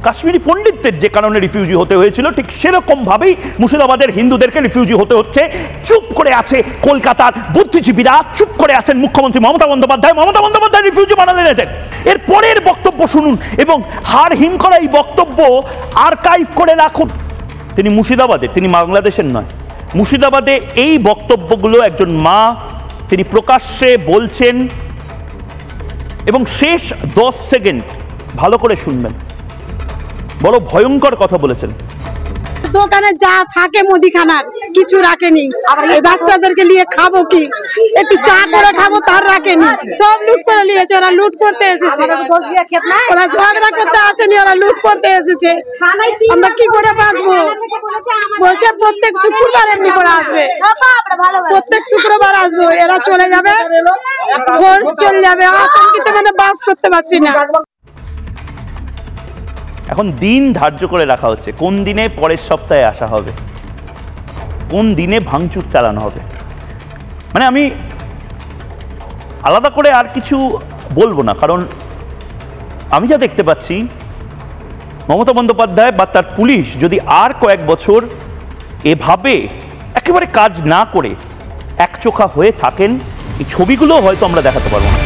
কাশ্মীরি পণ্ডিতদের যে কারণে রিফিউজি হতে হয়েছিল ঠিক সেরকম ভাবেই মুর্শিদাবাদের হিন্দুদেরকে রিফিউজি হতে হচ্ছে। চুপ করে আছে কলকাতার বুদ্ধিজীবীরা, চুপ করে আছেন মুখ্যমন্ত্রী মমতা বন্দ্যোপাধ্যায় রিফিউজি বানালেন এদের। এর পরের বক্তব্য শুনুন এবং হাড় হিম করা এই বক্তব্য আর্কাইভ করে রাখুন। তিনি মুর্শিদাবাদে, তিনি বাংলাদেশের নয়, মুর্শিদাবাদে এই বক্তব্যগুলো একজন মা তিনি প্রকাশ্যে বলছেন এবং শেষ 10 সেকেন্ড ভালো করে শুনবেন। বড় ভয়ঙ্কর কথা বলেছেন। দোকানে যা থাকে মুদিখানার কিছু রাখেনি, এই বাচ্চাদেরকে নিয়ে খাবো কি, একটু চা করে খাবো তার রাখেনি, সব লুট করে নিয়েছে। ওরা লুট করতে এসেছে, ওরা ঝগড়া করতে আসেনি, ওরা লুট করতে এসেছে। আমরা কি করে বাঁচবো? বলছে প্রত্যেক শুক্রবার এমনি করে আসবে, প্রত্যেক শুক্রবার আসবো, এরা চলে যাবে, ভোর চলে যাবে। আতঙ্কিত মানে বাস করতে পারছি না। এখন দিন ধার্য করে রাখা হচ্ছে কোন দিনে পরের সপ্তাহে আসা হবে, কোন দিনে ভাঙচুর চালানো হবে। মানে আমি আলাদা করে আর কিছু বলবো না, কারণ আমি যা দেখতে পাচ্ছি মমতা বন্দ্যোপাধ্যায় বা তার পুলিশ যদি আর কয়েক বছর এভাবে একেবারে কাজ না করে একচোখা হয়ে থাকেন, এই ছবিগুলো হয়তো আমরা দেখাতে পারবো না।